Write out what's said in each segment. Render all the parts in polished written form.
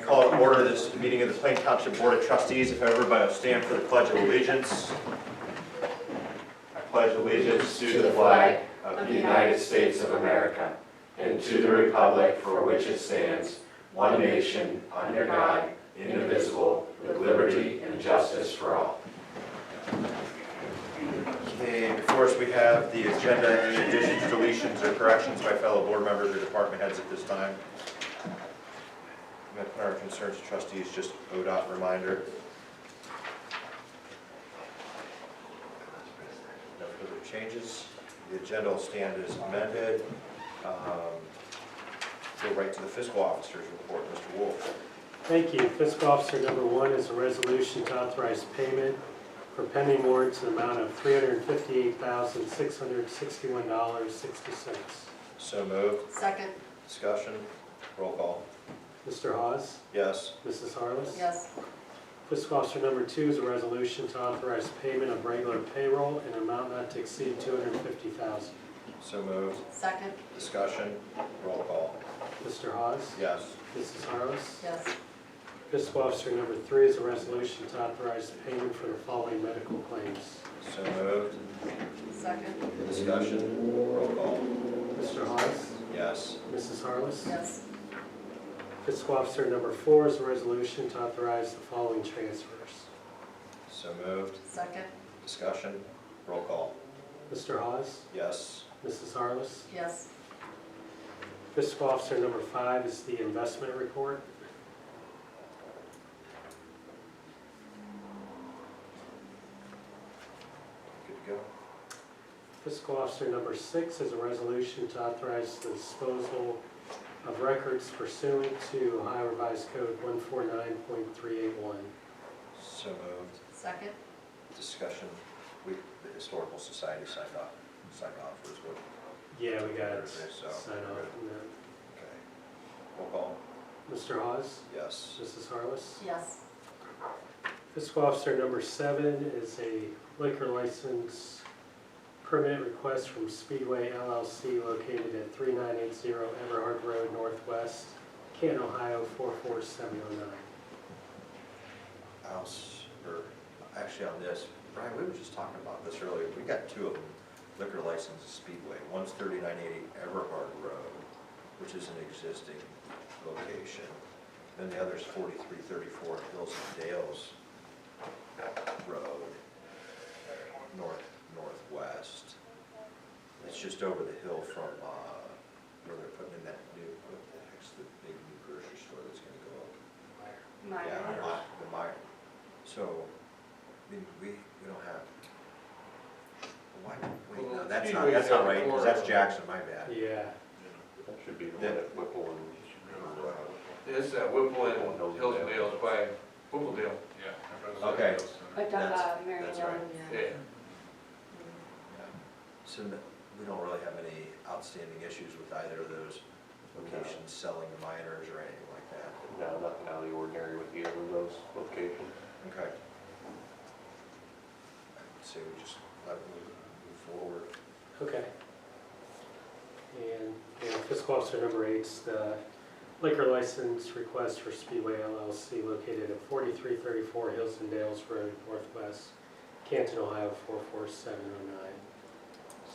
call to order this meeting of the Plain Township Board of Trustees. If everybody will stand for the Pledge of Allegiance. I pledge allegiance to the flag of the United States of America and to the republic for which it stands, one nation, under God, indivisible, with liberty and justice for all. Okay, before us we have the agenda. Any additions, deletions, or corrections by fellow board members or department heads at this time? I'm going to put our concerns to trustees, just ODOT reminder. No further changes. The agenda will stand as amended. Go right to the fiscal officer's report. Mr. Wolf. Thank you. Fiscal officer number 1 is a resolution to authorize payment for pending warrants in the amount of $358,661.60. So moved. Second. Discussion. Roll call. Mr. Hawes? Yes. Mrs. Harless? Yes. Fiscal officer number 2 is a resolution to authorize payment of regular payroll in an amount not to exceed $250,000. So moved. Second. Discussion. Roll call. Mr. Hawes? Yes. Mrs. Harless? Yes. Fiscal officer number 3 is a resolution to authorize payment for the following medical claims. So moved. Second. Discussion. Roll call. Mr. Hawes? Yes. Mrs. Harless? Yes. Fiscal officer number 4 is a resolution to authorize the following transfers. So moved. Second. Discussion. Roll call. Mr. Hawes? Yes. Mrs. Harless? Yes. Fiscal officer number 5 is the investment report. Good to go. Fiscal officer number 6 is a resolution to authorize the disposal of records pursuant to Ohio Revised Code 149.381. So moved. Second. Discussion. The Historical Society signed off was what? Yeah, we got So, sign off on that. Okay. Roll call. Mr. Hawes? Yes. Mrs. Harless? Yes. Fiscal officer number 7 is a liquor license permit request from Speedway LLC located at 3980 Everhard Road Northwest, Canton, Ohio 44709. Actually on this, Brian, we were just talking about this earlier. We got 2 of them, liquor licenses Speedway. One's 3980 Everhard Road, which is an existing location. Then the other's 4334 Hills and Dales Road, northwest. It's just over the hill from where they're putting in that new, what the heck's the big new grocery store that's going to go up? Yeah, the Meyer. So, I mean, we don't have. Why? Wait, no, that's not right. Because that's Jackson. My bad. Yeah. That should be the one at Whipple and. It's Whipple and Hills and Dales by Whippledale. Yeah. Okay. But Mary That's right. Yeah. So we don't really have any outstanding issues with either of those locations selling to minors or anything like that. No, nothing out of the ordinary with either of those locations. Okay. I'd say we just let it move forward. Okay. And fiscal officer number 8 is the liquor license request for Speedway LLC located at 4334 Hills and Dales Road Northwest, Canton, Ohio 44709.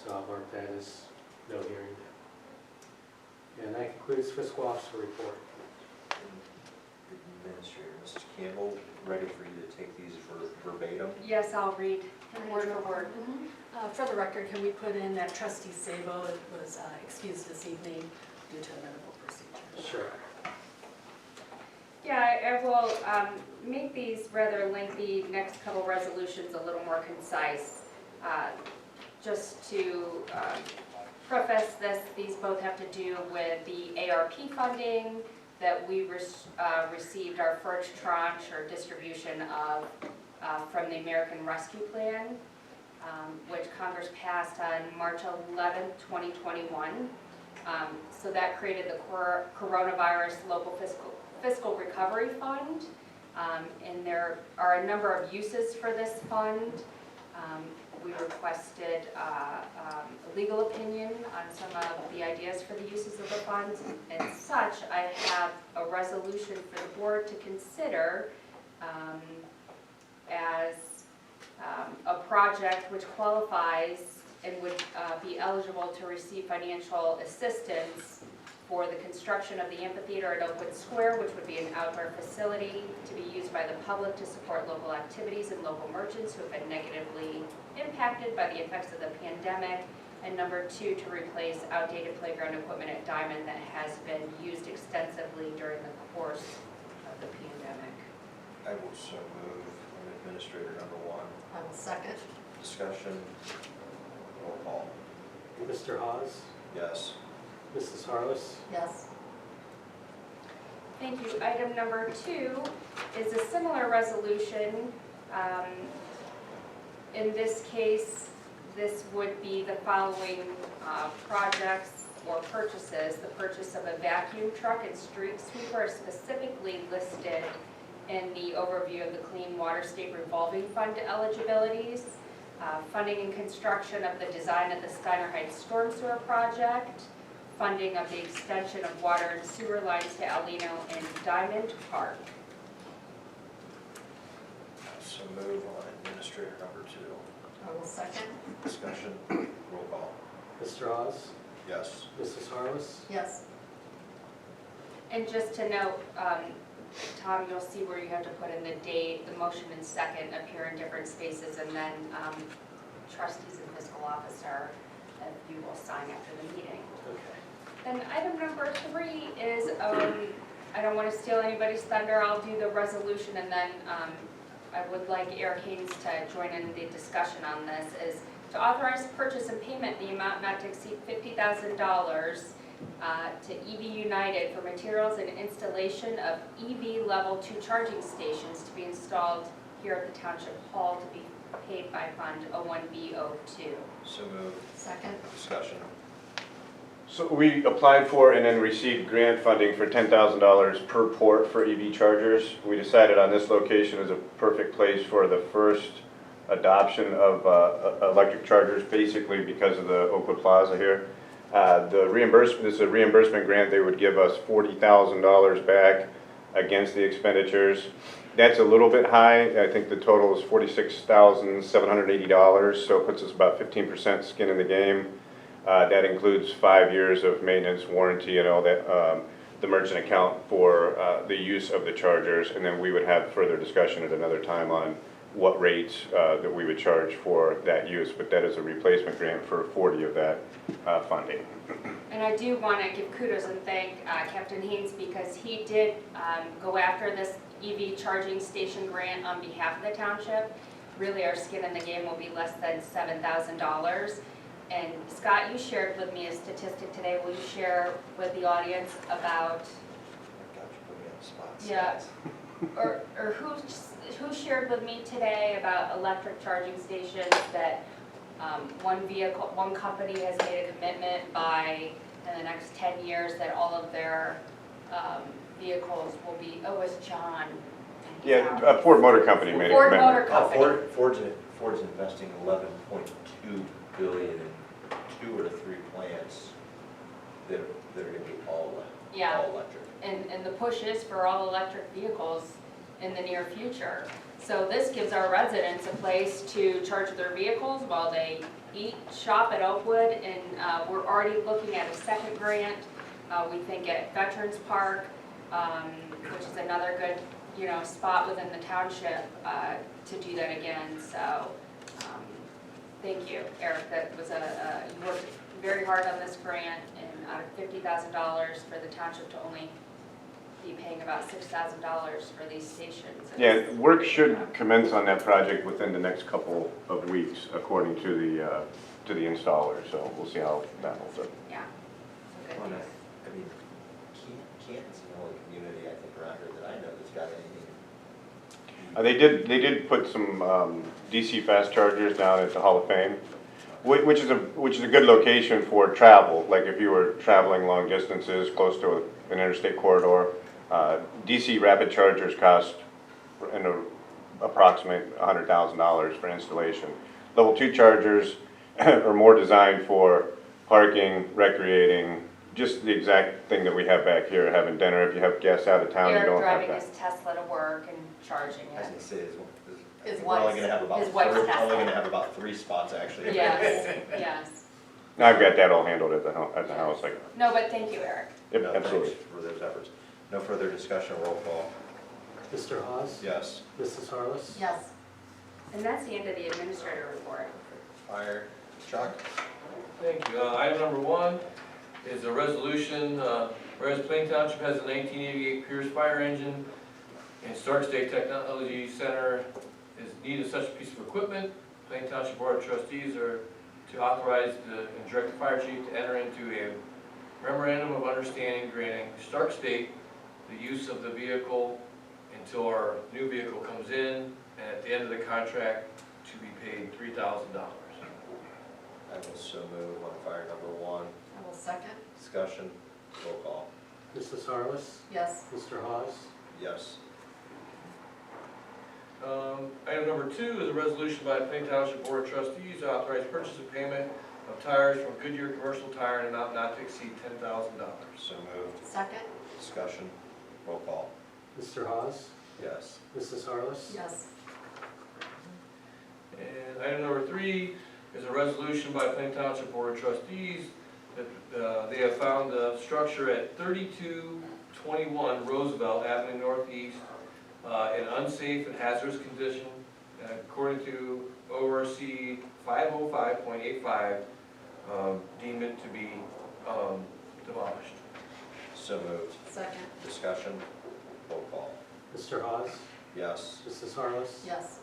So I'll mark that as no hearing. And that concludes fiscal officer report. Administrator, Mrs. Campbell, ready for you to take these verbatim? Yes, I'll read word for word. For the record, can we put in that trustee Sabo was excused this evening due to a medical procedure? Sure. Yeah, I will make these rather lengthy next couple resolutions a little more concise. Just to preface this, these both have to do with the ARP funding that we received our first tranche or distribution of from the American Rescue Plan, which Congress passed on March 11, 2021. So that created the Coronavirus Local Fiscal Recovery Fund. And there are a number of uses for this fund. We requested a legal opinion on some of the ideas for the uses of the funds. And such, I have a resolution for the board to consider as a project which qualifies and would be eligible to receive financial assistance for the construction of the amphitheater at Oakwood Square, which would be an outdoor facility to be used by the public to support local activities and local merchants who have been negatively impacted by the effects of the pandemic. And number 2, to replace outdated playground equipment at Diamond that has been used extensively during the course of the pandemic. I will so move on administrator number 1. I will second. Discussion, roll call. Mr. Hawes? Yes. Mrs. Harless? Yes. Thank you. Item number 2 is a similar resolution. In this case, this would be the following projects or purchases. The purchase of a vacuum truck and street sweeper is specifically listed in the overview of the Clean Water State Revolving Fund eligibilities. Funding and construction of the design of the Steiner Heights Storm Sewer Project. Funding of the extension of water and sewer lines to Alino and Diamond Park. So move on administrator number 2. I will second. Discussion, roll call. Mr. Hawes? Yes. Mrs. Harless? Yes. And just to note, Tom, you'll see where you have to put in the date, the motion and second appear in different spaces, and then trustees and fiscal officer, you will sign after the meeting. Okay. Then item number 3 is, I don't want to steal anybody's thunder, I'll do the resolution, and then I would like Eric Haynes to join in the discussion on this, is to authorize purchase and payment in the amount not to exceed $50,000 to EV United for materials and installation of EV Level 2 charging stations to be installed here at the Township Hall to be paid by Fund 01B02. So move. Second. Discussion. So we applied for and then received grant funding for $10,000 per port for EV chargers. We decided on this location is a perfect place for the first adoption of electric chargers, basically because of the Oakwood Plaza here. The reimbursement, this is a reimbursement grant. They would give us $40,000 back against the expenditures. That's a little bit high. I think the total is $46,780, so it puts us about 15% skin in the game. That includes 5 years of maintenance, warranty, and all that, the merchant account for the use of the chargers, and then we would have further discussion at another time on what rates that we would charge for that use, but that is a replacement grant for 40 of that funding. And I do want to give kudos and thank Captain Haynes because he did go after this EV charging station grant on behalf of the township. Really, our skin in the game will be less than $7,000. And Scott, you shared with me a statistic today. Will you share with the audience about? Got you put me on the spot. Yeah. Or who shared with me today about electric charging stations that one company has made a commitment by in the next 10 years that all of their vehicles will be, it was John. Yeah, Ford Motor Company made a Ford commitment. Motor Company. Ford's investing $11.2 billion in 2 or 3 plants that are going to be all electric. And the push is for all electric vehicles in the near future. So this gives our residents a place to charge their vehicles while they eat, shop at Oakwood, and we're already looking at a second grant, we think at Veterans Park, which is another good, spot within the township to do that again. So thank you, Eric. That was you worked very hard on this grant, and out of $50,000 for the township to only be paying about $6,000 for these stations. Yeah, work should commence on that project within the next couple of weeks, according to the installer. So we'll see how that holds up. Yeah. So good Well, news. I mean, Canton's the only community I think around here that I know that's got anything. They did put some DC fast chargers down at the Hall of Fame, which is a good location for travel. Like if you were traveling long distances close to an interstate corridor, DC rapid chargers cost an approximate $100,000 for installation. level 2 chargers are more designed for parking, recreating, just the exact thing that we have back here, having dinner. If you have guests out of town, you Eric don't have driving that. his Tesla to work and charging I was it. gonna say, His we're only wife's- gonna have about, his wife's we're only Tesla. gonna have about 3 spots actually. Yes, yes. I've got that all handled at the house, like, No, but thank you, Eric. yep, No, absolutely. thanks for those efforts. No further discussion, roll call. Mr. Hawes? Yes. Mrs. Harless? Yes. And that's the end of the administrator report. Fire. Chuck? Thank you. Item number 1 is a resolution, whereas Plain Township has a 1988 Pierce fire engine and Stark State Technology Center is in need of such a piece of equipment, Plain Township Board of Trustees are to authorize and direct the fire chief to enter into a memorandum of understanding granting Stark State the use of the vehicle until our new vehicle comes in, and at the end of the contract to be paid $3,000. I will so move on fire number 1. I will second. Discussion, roll call. Mrs. Harless? Yes. Mr. Hawes? Yes. Item number 2 is a resolution by the Plain Township Board of Trustees to authorize purchase and payment of tires from Goodyear Commercial Tire in an amount not to exceed $10,000. So moved. Second. Discussion, roll call. Mr. Hawes? Yes. Mrs. Harless? Yes. And item number 3 is a resolution by Plain Township Board of Trustees that they have found the structure at 3221 Roosevelt Avenue Northeast in unsafe and hazardous condition, according to ORC 505.85, deemed it to be demolished. So moved. Second. Discussion, roll call. Mr. Hawes? Yes. Mrs. Harless? Yes.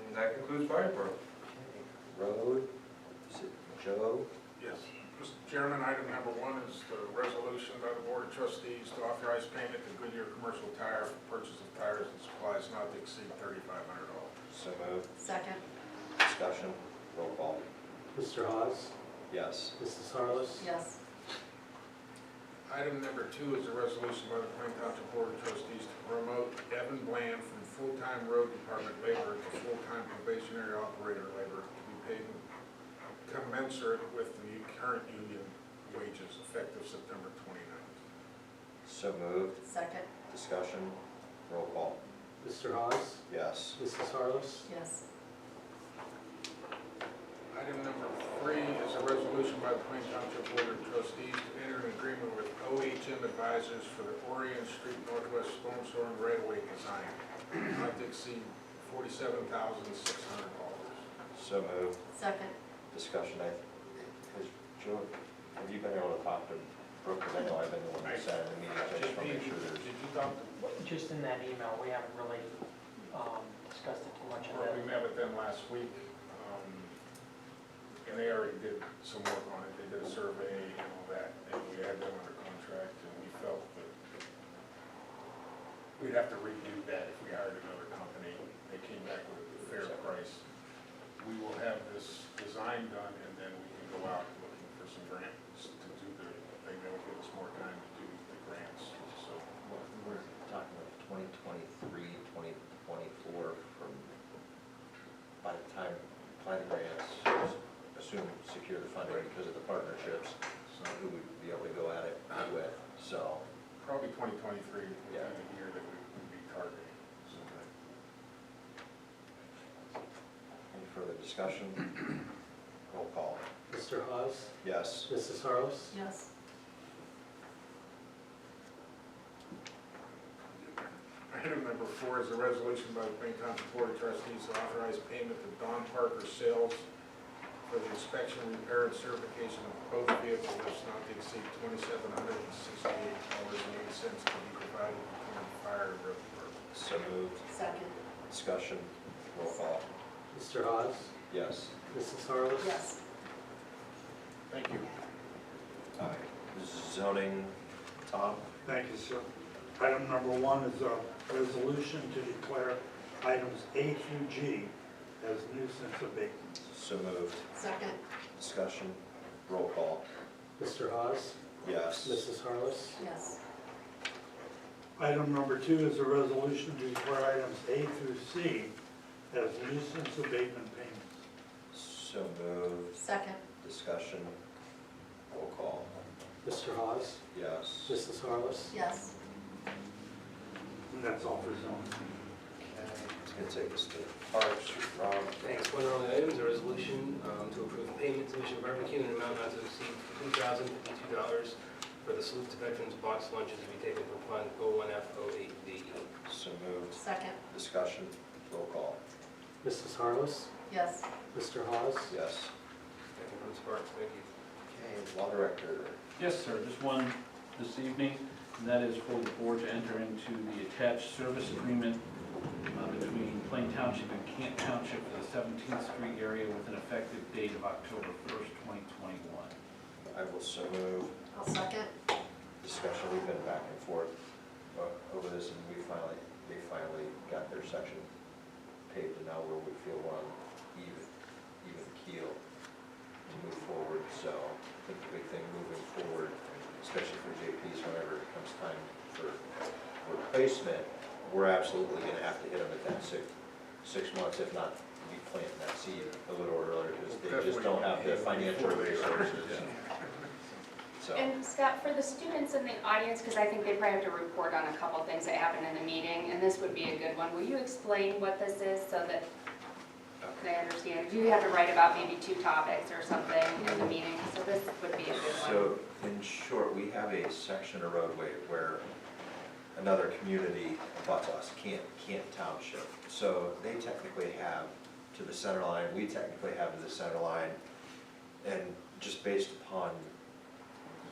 And that concludes fire department. Road, is it Joe? Yes. Mr. Chairman, item number 1 is the resolution by the Board of Trustees to authorize payment to Goodyear Commercial Tire for purchase of tires and supplies not to exceed $3,500. So moved. Second. Discussion, roll call. Mr. Hawes? Yes. Mrs. Harless? Yes. Item number 2 is a resolution by the Plain Township Board of Trustees to promote Evan Bland from full-time road department labor to full-time probationary operator labor to be paid commensurate with the current union wages effective September 29th. So moved. Second. Discussion, roll call. Mr. Hawes? Yes. Mrs. Harless? Yes. Item number 3 is a resolution by the Plain Township Board of Trustees to enter an agreement with OHM Advisors for the Orion Street Northwest Storm Sewer and right-of-way design, not to exceed $47,600. So moved. Second. Discussion, Joe, have you been able to talk to Brooke? Because I know I've been the one who sat in the meetings. I just want to make sure there's. Did you talk to, Just in that email, we haven't really discussed it too much. well, we met with them last week, and they already did some work on it. They did a survey and all that, and we had them under contract, and we felt that we'd have to redo that if we hired another company. They came back with a fair price. We will have this design done, and then we can go out looking for some grants to do the thing. That'll give us more time to do the grants, so. We're talking about 2023, 2024 from, by the time apply the grants, assume secure the funding because of the partnerships, so who would be able to go at it with, so. Probably 2023 would be Yeah. the year that we would be targeting. So, Any further discussion? Roll call. Mr. Hawes? Yes. Mrs. Harless? Yes. Item number 4 is a resolution by the Plain Township Board of Trustees to authorize payment to Don Parker Sales for the inspection, repair, and certification of both vehicle lifts not to exceed $2,768.08 to be provided between the fire and road department. So moved. Second. Discussion. Roll call. Mr. Hawes? Yes. Mrs. Harless? Yes. Thank you. Zoning, Tom? Thank you, sir. Item number 1 is a resolution to declare items A through G as nuisance abatements. So moved. Second. Discussion. Roll call. Mr. Hawes? Yes. Mrs. Harless? Yes. Item number 2 is a resolution to declare items A through C as nuisance abatement payments. So moved. Second. Discussion. Roll call. Mr. Hawes? Yes. Mrs. Harless? Yes. And that's all for zoning. Okay, it's gonna take us to Parks. Rob. Thanks. One on the items, a resolution to approve payment to Mission Barbecue in an amount not to exceed $2,052 for the salute to veterans box lunches to be taken from Fund 01F08D. So moved. Second. Discussion. Roll call. Mrs. Harless? Yes. Mr. Hawes? Yes. That concludes Parks. Thank you. Okay, Law Director. Yes, sir, just one this evening, and that is for the board to enter into the attached service agreement between Plain Township and Kent Township for the 17th Street area with an effective date of October 1st, 2021. I will so move. I'll second. Discussion, we've been back and forth over this, and they finally got their section paved, and now where we feel we're on even keel to move forward. So I think the big thing moving forward, especially for JPs, whenever it comes time for replacement, we're absolutely gonna have to hit them at that six months, if not be planting that seed a little earlier, because they just don't have the financial resources. So, And Scott, for the students in the audience, because I think they probably have to report on a couple things that happened in the meeting, and this would be a good one. Will you explain what this is so that they understand? Do you have to write about maybe 2 topics or something in the meeting? So this would be a good one. so in short, we have a section of roadway where another community abuts us, Kent Township. So they technically have to the center line, we technically have to the center line, and just based upon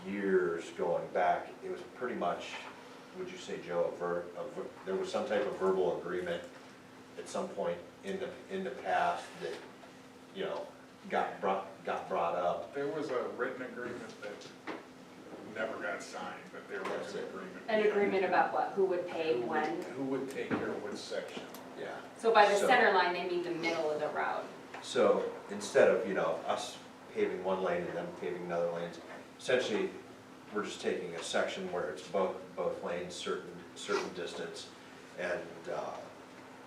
years going back, it was pretty much, would you say, Joe, there was some type of verbal agreement at some point in the past that, you know, got brought up. There was a written agreement that never got signed, but there was an agreement. An agreement about what? Who would pay when? Who would take care of which section? Yeah. So by the So- center line, they mean the middle of the route. So instead of, you know, us paving one lane and them paving another lanes, essentially, we're just taking a section where it's both lanes, certain distance, and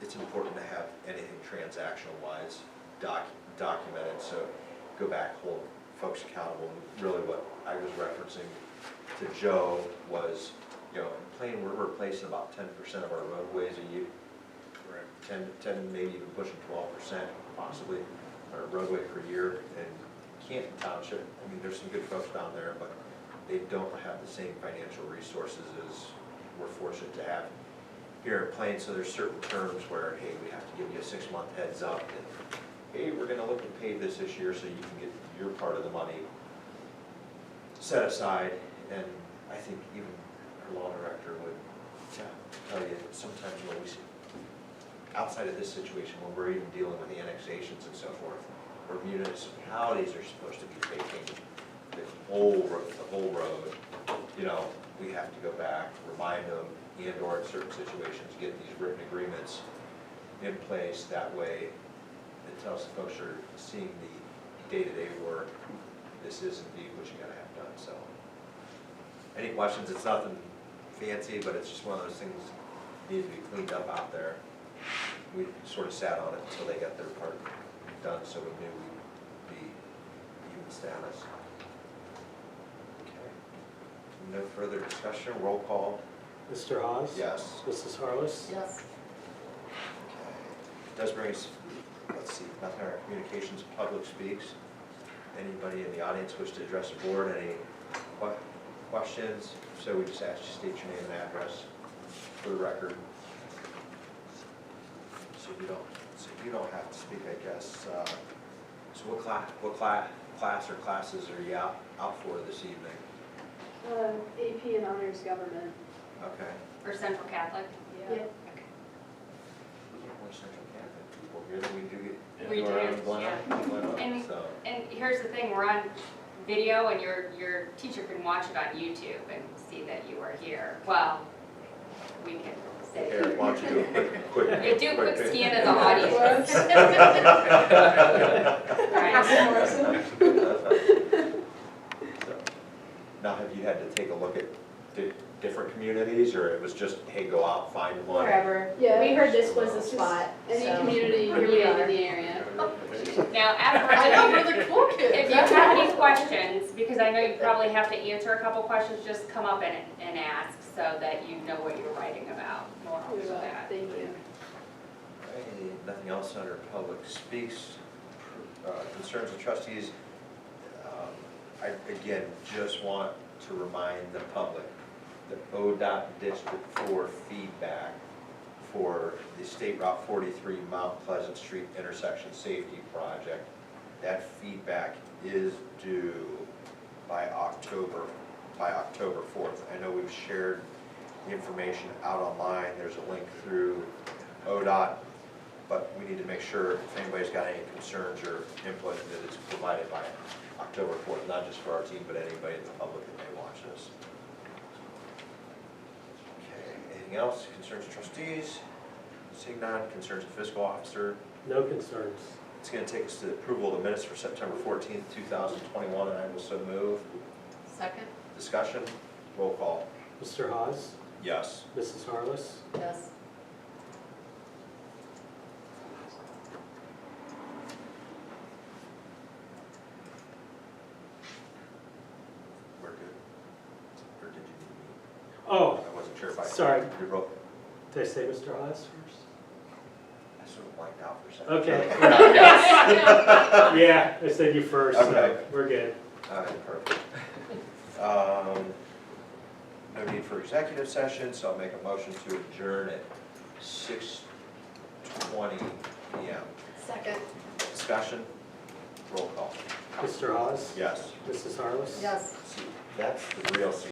it's important to have anything transactional-wise documented, so go back, hold folks accountable. Really what I was referencing to Joe was, you know, in Plain, we're replacing about 10% of our roadways a year. Correct. 10, maybe even pushing 12% possibly, our roadway per year. And Canton Township, I mean, there's some good folks down there, but they don't have the same financial resources as we're fortunate to have here in Plain. So there's certain terms where, hey, we have to give you a 6-month heads up, and hey, we're gonna look to pay this year so you can get your part of the money set aside. And I think even our law director would tell you sometimes when we see, outside of this situation, when we're even dealing with annexations and so forth, where municipalities are supposed to be taking the whole road, you know, we have to go back, remind them, and/or in certain situations, get these written agreements in place. That way, it tells the folks who are seeing the day-to-day work, this is indeed what you gotta have done. So, any questions? It's nothing fancy, but it's just one of those things that need to be cleaned up out there. We sort of sat on it until they got their part done, so we knew we'd be even status. Okay. No further discussion, roll call. Mr. Hawes? Yes. Mrs. Harless? Yes. Okay. Does bring us, let's see, nothing on our communications, public speaks. Anybody in the audience wish to address the board? Any questions? So we just ask you to state your name and address for the record. So you don't have to speak, I guess. So what class or classes are you out for this evening? AP and Honors Government. Okay. Or Central Catholic? Yeah. We get more Central Catholic people here than we do get. We anywhere do, in Glen Oak, And- so. And here's the thing, we're on video and your teacher can watch it on YouTube and see that you are here. Well, we can say. Eric, why don't you do a quick. Yeah, do a quick scan of the audience. Right. Now, have you had to take a look at, different communities, or it was just, hey, go out, find one? Wherever. Yeah. We heard this was the spot. Any so community here we related are. in the area. Now, afterwards, I know, we're the cool kids. if you have any questions, because I know you probably have to answer a couple questions, just come up and ask so that you know what you're writing about. More We of will. that. Thank you. Okay, nothing else under public speaks. Concerns of trustees. I, again, just want to remind the public that ODOT District 4 feedback for the State Route 43 Mount Pleasant Street intersection safety project, that feedback is due by October 4th. I know we've shared the information out online. There's a link through ODOT, but we need to make sure if anybody's got any concerns or input that it's provided by October 4th, not just for our team, but anybody in the public that may watch this. Okay, anything else? Concerns of trustees? Seeing none. Concerns of fiscal officer? No concerns. It's going to take us to the approval of the minutes for September 14th, 2021, and I will so move. Second? Discussion? Roll call. Mr. Hawes? Yes. Mrs. Harless? Yes. We're good. Or did you need me? Oh, I wasn't sure if I. sorry. You wrote, Did I say Mr. Hawes first? I sort of blanked out for a second. Okay. Yeah, I said you first, so Okay. we're good. All right, perfect. No need for executive session, so I'll make a motion to adjourn at 6:20 PM. Second? Discussion? Roll call. Mr. Hawes? Yes. Mrs. Harless? Yes. See, that's the real secret.